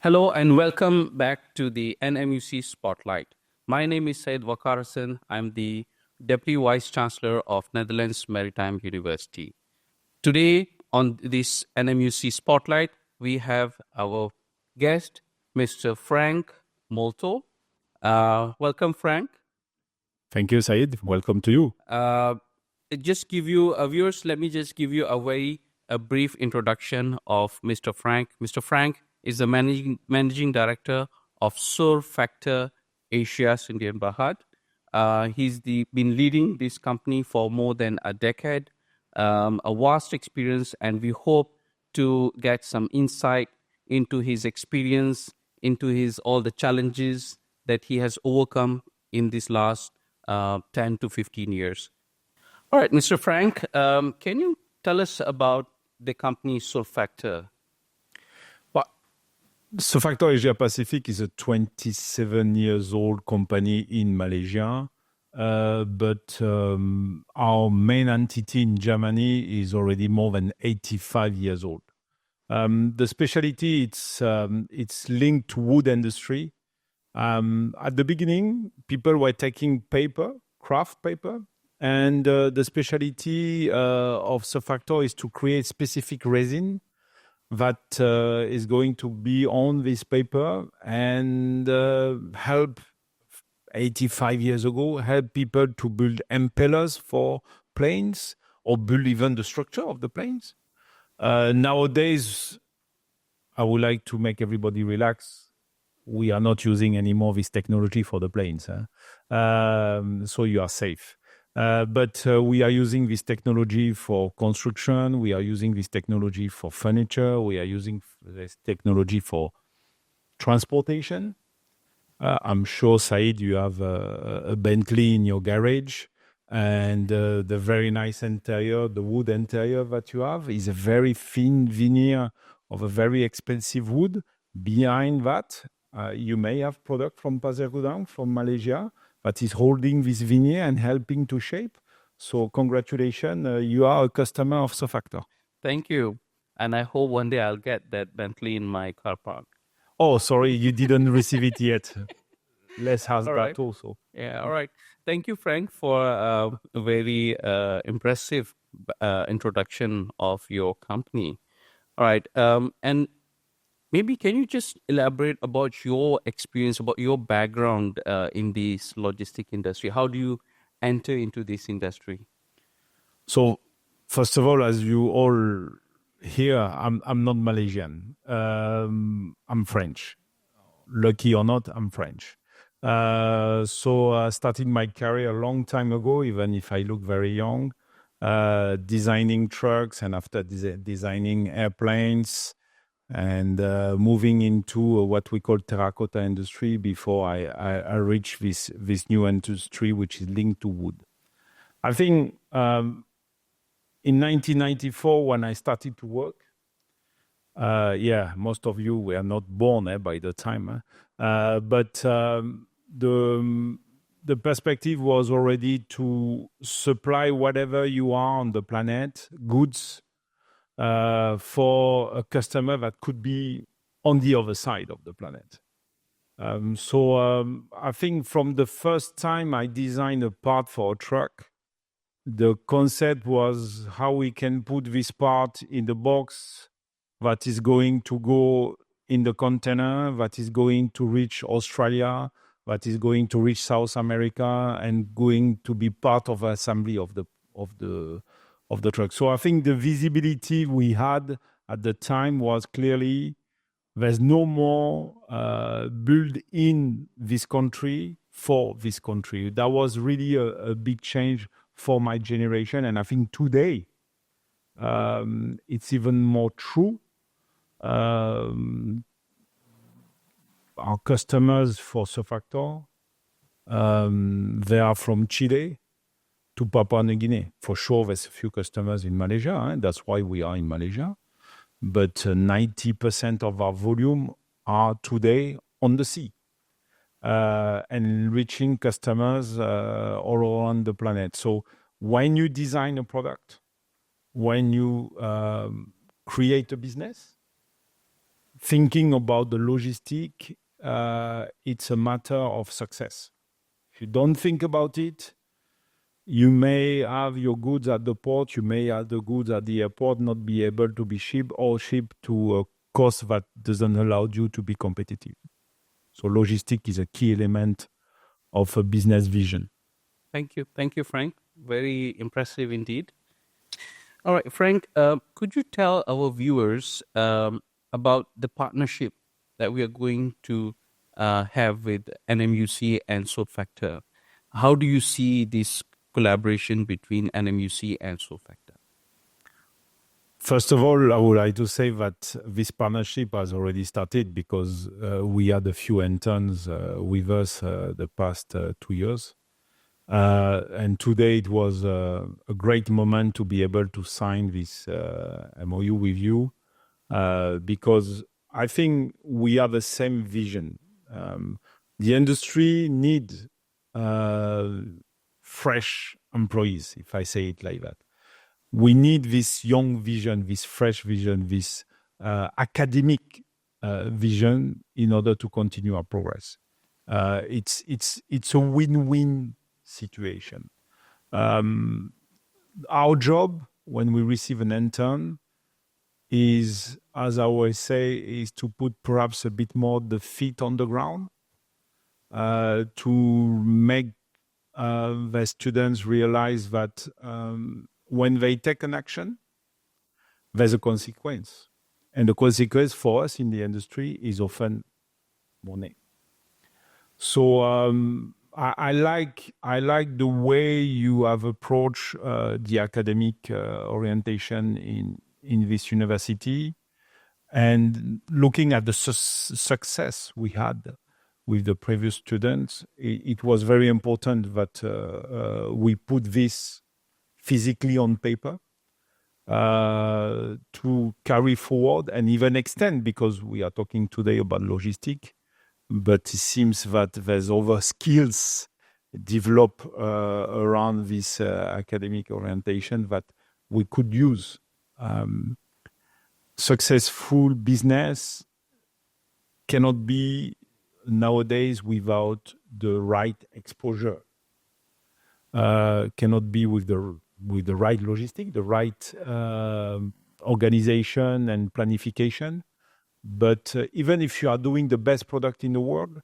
Hello and welcome back to the NMUC Spotlight. My name is Syed Wakarasan. I'm the Deputy Vice Chancellor of Netherlands Maritime University. Today on this NMUC Spotlight, we have our guest, Mr. Frank MOLTO. Welcome, Frank. Thank you, Syed. Welcome to you. Just give you viewers, let me just give you a brief introduction of Mr. Frank. Mr. Frank is the managing director of SURFACTOR Asia Indian Bahad. He's been leading this company for more than a decade, a vast experience, and we hope to get some insight into his experience, into all the challenges that he has overcome in this last 10 to 15 years. All right, Mr. Frank, can you tell us about the company SURFACTOR? Well, SURFACTOR Asia Pacific is a 27 years old company in Malaysia, but our main entity in Germany is already more than 85 years old. The specialty, it's linked to wood industry. At the beginning, people were taking paper, craft paper, and the specialty of SURFACTOR is to create specific resin that is going to be on this paper and help 85 years ago, help people to build impellers for planes or build even the structure of the planes. Nowadays, I would like to make everybody relax. We are not using anymore this technology for the planes. So you are safe. But we are using this technology for construction. We are using this technology for furniture. We are using this technology for transportation. I'm sure, Said, you have a Bentley in your garage. And the very nice interior, the wood interior that you have is a very thin veneer of a very expensive wood. Behind that, you may have product from Pasir Gudang, from Malaysia, that is holding this veneer and helping to shape. So congratulations, you are a customer of SURFACTOR. Thank you. And I hope one day I'll get that Bentley in my car park. Oh, sorry, you didn't receive it yet. Let's have that also. Yeah, all right. Thank you, Frank, for a very impressive introduction of your company. All right. And maybe can you just elaborate about your experience, about your background in this logistic industry? How do you enter into this industry? So, first of all, as you all hear, I'm not Malaysian. I'm French. Lucky or not, I'm French. So I started my career a long time ago, even if I look very young, designing trucks and after designing airplanes and moving into what we call terracotta industry before I reach this new industry, which is linked to wood. I think in 1994, when I started to work, most of you were not born by the time, but the perspective was already to supply whatever you are on the planet, goods, for a customer that could be on the other side of the planet. So I think from the first time I designed a part for a truck, the concept was how we can put this part in the box that is going to go in the container, that is going to reach Australia, that is going to reach South America, and going to be part of the assembly of the truck. So I think the visibility we had at the time was clearly there's no more build in this country for this country. That was really a big change for my generation, and I think today it's even more true. Our customers for SURFACTOR, they are from Chile to Papua New Guinea. For sure, there's a few customers in Malaysia. That's why we are in Malaysia. But 90% of our volume are today on the sea and reaching customers all around the planet. So when you design a product, when you create a business, thinking about the logistic, it's a matter of success. If you don't think about it, you may have your goods at the port, you may have the goods at the airport not be able to be shipped or shipped to a cost that doesn't allow you to be competitive. So logistic is a key element of a business vision. Thank you. Thank you, Frank. Very impressive indeed. All right, Frank, could you tell our viewers about the partnership that we are going to have with NMUC and SURFACTOR? How do you see this collaboration between NMUC and SURFACTOR? First of all, I would like to say that this partnership has already started because we had a few interns with us the past 2 years. And today it was a great moment to be able to sign this MOU with you because I think we have the same vision. The industry needs fresh employees, if I say it like that. We need this young vision, this fresh vision, this academic vision in order to continue our progress. It's a win-win situation. Our job when we receive an intern is, as I always say, is to put perhaps a bit more the feet on the ground to make the students realize that when they take an action, there's a consequence. And the consequence for us in the industry is often money. So I like the way you have approached the academic orientation in this university, and looking at the success we had with the previous students. It was very important that we put this physically on paper to carry forward and even extend, because we are talking today about logistics. But it seems that there's other skills developed around this academic orientation that we could use. Successful business cannot be nowadays without the right exposure. Cannot be with the right logistics, the right organization and planification. But even if you are doing the best product in the world,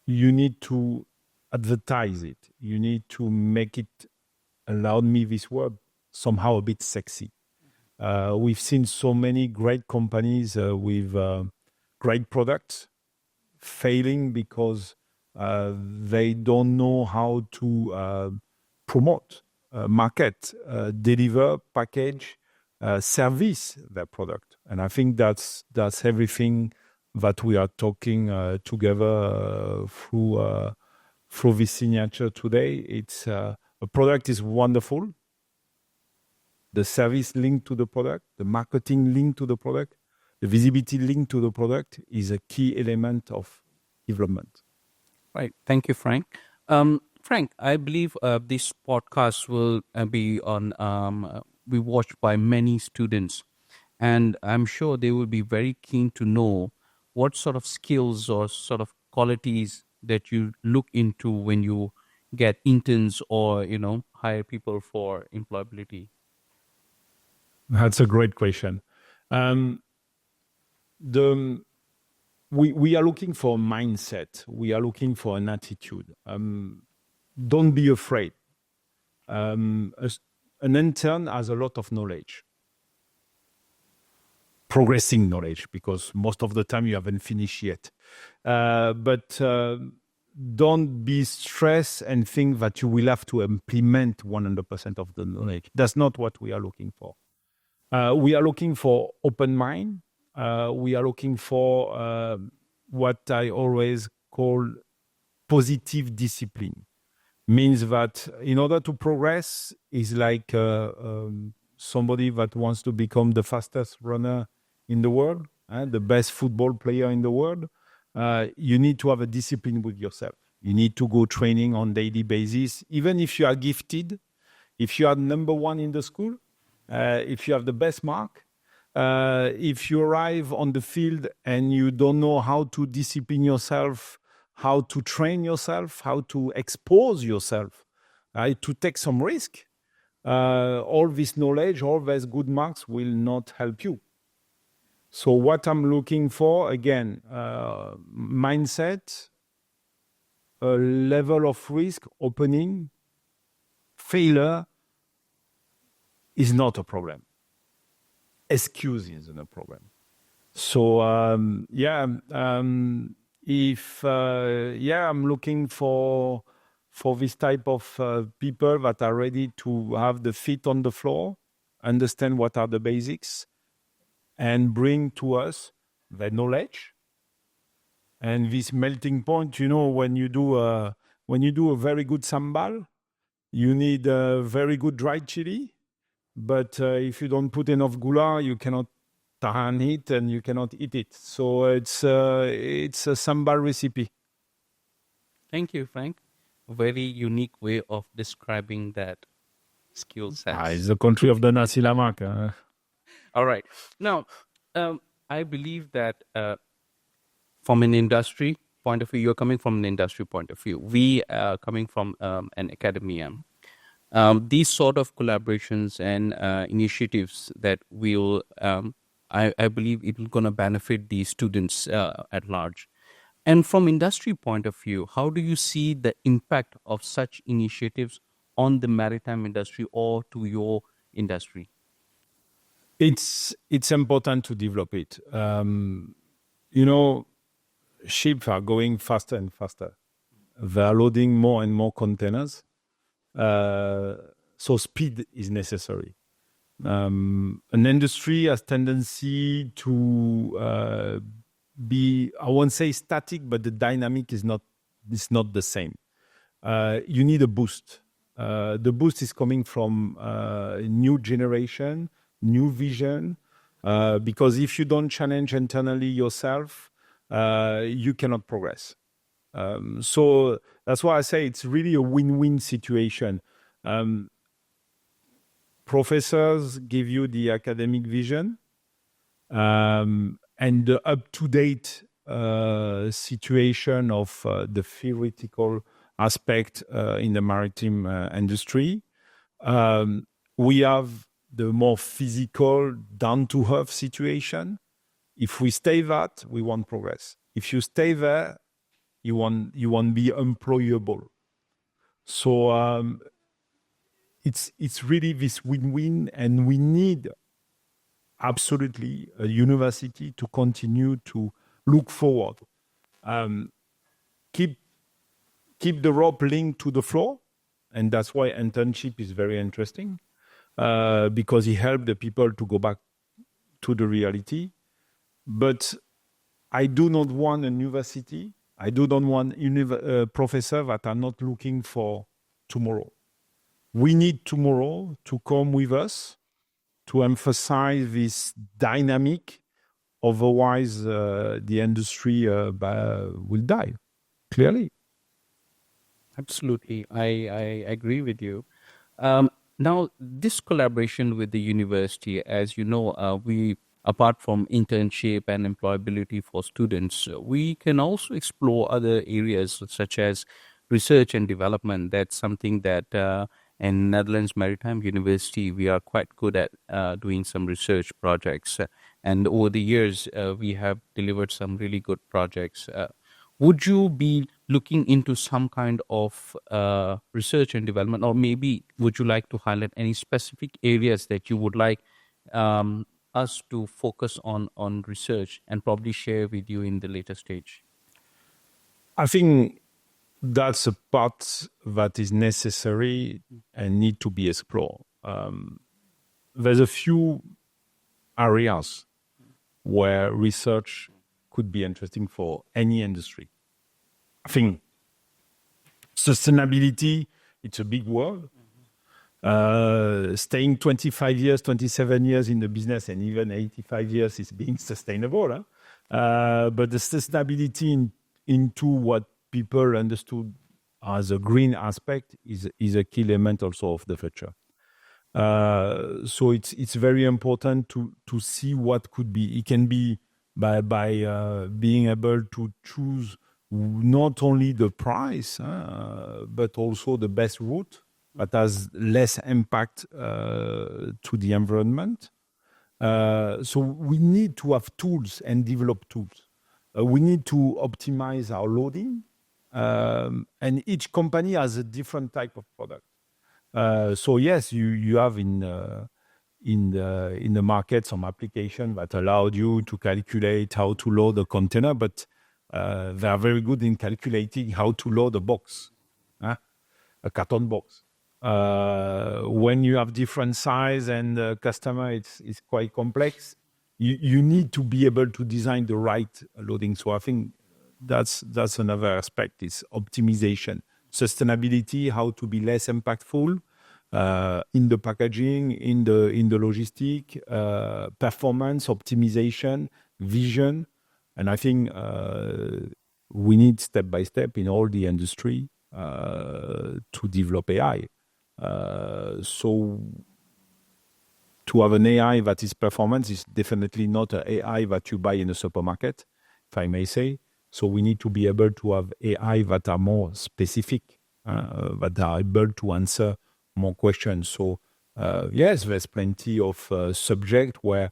you need to advertise it. You need to make it, allow me this word, somehow a bit sexy. We've seen so many great companies with great products failing because they don't know how to promote, market, deliver, package, service their product. And I think that's everything that we are talking together through this signature today. It's a product is wonderful. The service linked to the product, the marketing linked to the product, the visibility linked to the product is a key element of development. Right. Thank you, Frank. Frank, I believe this podcast will be watched by many students, and I'm sure they will be very keen to know what sort of skills or sort of qualities that you look into when you get interns or hire people for employability. That's a great question. We are looking for a mindset. We are looking for an attitude. Don't be afraid. An intern has a lot of knowledge, progressing knowledge, because most of the time you haven't finished yet. But don't be stressed and think that you will have to implement 100% of the knowledge. That's not what we are looking for. We are looking for open mind. We are looking for what I always call positive discipline. Means that in order to progress is like somebody that wants to become the fastest runner in the world, the best football player in the world. You need to have a discipline with yourself. You need to go training on daily basis. Even if you are gifted, if you are number one in the school, if you have the best mark, If you arrive on the field and you don't know how to discipline yourself, how to train yourself, how to expose yourself, to take some risk, all this knowledge, all these good marks will not help you. So what I'm looking for, again, mindset, a level of risk, opening, failure is not a problem. Excuse isn't a problem. So I'm looking for this type of people that are ready to have the feet on the floor, understand what are the basics, and bring to us the knowledge. And this melting point, when you do a very good sambal, you need a very good dried chili. But if you don't put enough gula, you cannot tahan it and you cannot eat it. So it's a sambal recipe. Thank you, Frank. A very unique way of describing that skill set. It's the country of the nasi lemak. All right. Now, I believe that from an industry point of view, you're coming from an industry point of view. We are coming from an academia. These sort of collaborations and initiatives that will, I believe it will going to benefit the students at large. And from industry point of view, how do you see the impact of such initiatives on the maritime industry or to your industry? It's important to develop it. Ships are going faster and faster. They are loading more and more containers. So speed is necessary. An industry has tendency to be, I won't say static, but the dynamic is not the same. You need a boost. The boost is coming from new generation, new vision, because if you don't challenge internally yourself, you cannot progress. So that's why I say it's really a win-win situation. Professors give you the academic vision and the up-to-date situation of the theoretical aspect in the maritime industry. We have the more physical, down-to-earth situation. If we stay that, we won't progress. If you stay there, you won't be employable. So it's really this win-win, and we need absolutely a university to continue to look forward. Keep the rope linked to the floor, and that's why internship is very interesting, because it helps the people to go back to the reality. But I do not want a university, I do not want professors that are not looking for tomorrow. We need tomorrow to come with us to emphasize this dynamic. Otherwise, the industry will die, clearly. Absolutely. I agree with you. Now, this collaboration with the university, as you know, we, apart from internship and employability for students, we can also explore other areas such as research and development. That's something that in Netherlands Maritime University, we are quite good at doing some research projects. And over the years, we have delivered some really good projects. Would you be looking into some kind of research and development, or maybe would you like to highlight any specific areas that you would like us to focus on research and probably share with you in the later stage? I think that's a part that is necessary and need to be explored. There's a few areas where research could be interesting for any industry. I think sustainability, it's a big word. Staying 25 years, 27 years in the business and even 85 years is being sustainable. But the sustainability into what people understood as a green aspect is a key element also of the future. So it's very important to see what could be. It can be by being able to choose not only the price, but also the best route that has less impact to the environment. So we need to have tools and develop tools. We need to optimize our loading, and each company has a different type of product. So yes, you have in the market some application that allowed you to calculate how to load a container, but they are very good in calculating how to load a box, a carton box. When you have different size and customer, it's quite complex. You need to be able to design the right loading. So I think that's another aspect. It's optimization, sustainability, how to be less impactful in the packaging, in the logistic, performance optimization, vision, and I think we need step by step in all the industry to develop AI. So to have an AI that is performance is definitely not an AI that you buy in a supermarket, if I may say. So we need to be able to have AI that are more specific, that are able to answer more questions. So yes, there's plenty of subject where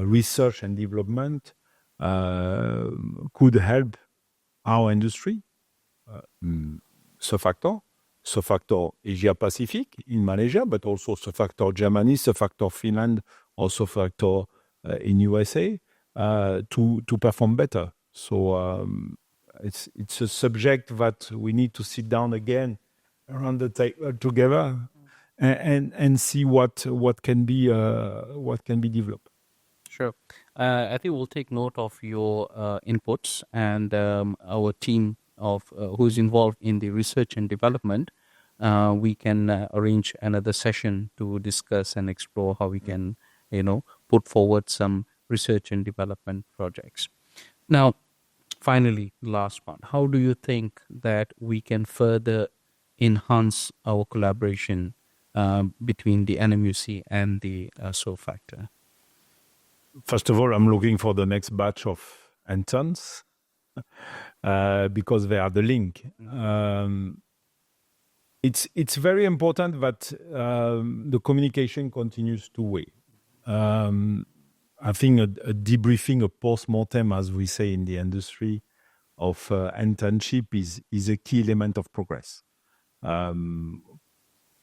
research and development could help our industry. SURFACTOR Asia Pacific in Malaysia, but also SURFACTOR Germany, SURFACTOR Finland, or SURFACTOR in USA to perform better. So it's a subject that we need to sit down again around the table together and see what can be developed. Sure. I think we'll take note of your inputs, and our team of who's involved in the research and development, we can arrange another session to discuss and explore how we can, put forward some research and development projects. Now, finally, last one. How do you think that we can further enhance our collaboration between the NMUC and the SURFACTOR? First of all, I'm looking for the next batch of interns because they are the link. It's very important that the communication continues two-way. I think a debriefing, a post-mortem, as we say in the industry, of internship is a key element of progress.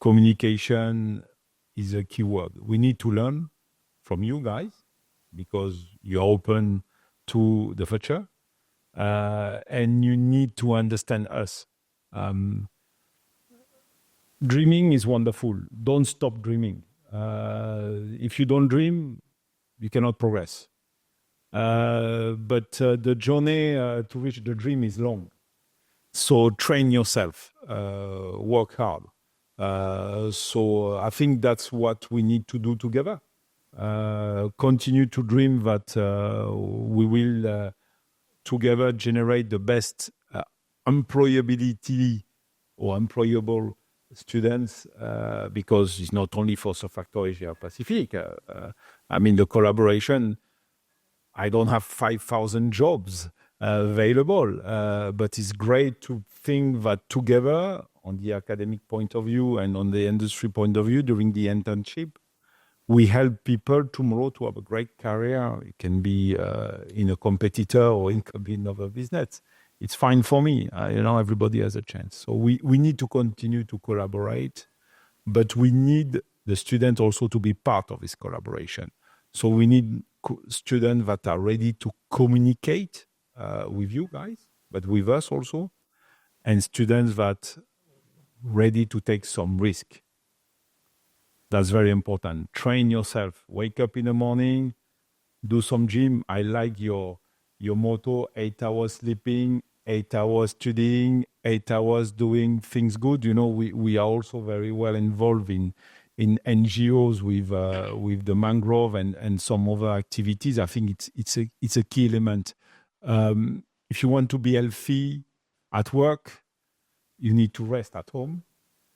Communication is a key word. We need to learn from you guys because you're open to the future, and you need to understand us. Dreaming is wonderful. Don't stop dreaming. If you don't dream, you cannot progress. But the journey to reach the dream is long. So train yourself, work hard. So I think that's what we need to do together. Continue to dream that we will together generate the best employability or employable students, because it's not only for SURFACTOR Asia Pacific. I mean, the collaboration, I don't have 5,000 jobs available, but it's great to think that together, on the academic point of view and on the industry point of view, during the internship, we help people tomorrow to have a great career. It can be in a competitor or in another business. It's fine for me. Everybody has a chance. So we need to continue to collaborate, but we need the students also to be part of this collaboration. So we need students that are ready to communicate with you guys, but with us also, and students that ready to take some risk. That's very important. Train yourself. Wake up in the morning, do some gym. I like your motto: 8 hours sleeping, 8 hours studying, 8 hours doing things good. We are also very well involved in NGOs with the mangrove and some other activities. I think it's a key element. If you want to be healthy at work, you need to rest at home.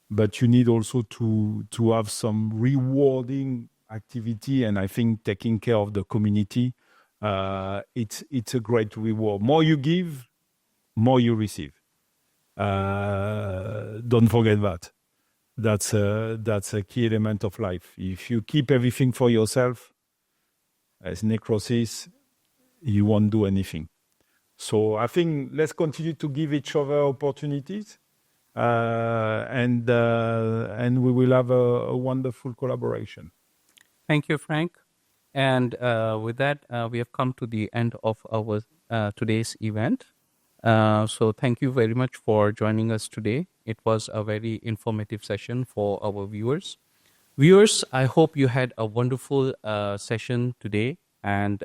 but you need also to have some rewarding activity. And I think taking care of the community, it's a great reward. More you give, more you receive. Don't forget that. That's a key element of life. If you keep everything for yourself, as necrosis, you won't do anything. So I think let's continue to give each other opportunities, and we will have a wonderful collaboration. Thank you, Frank. And with that, we have come to the end of our today's event. So thank you very much for joining us today. It was a very informative session for our viewers. Viewers, I hope you had a wonderful session today. And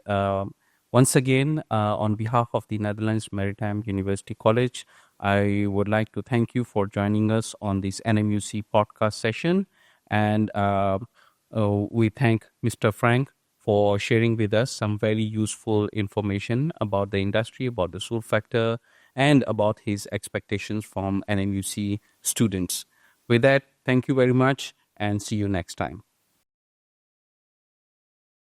once again, on behalf of the Netherlands Maritime University College, I would like to thank you for joining us on this NMUC podcast session. And we thank Mr. Frank for sharing with us some very useful information about the industry, about the SURFACTOR, and about his expectations from NMUC students. With that, thank you very much and see you next time.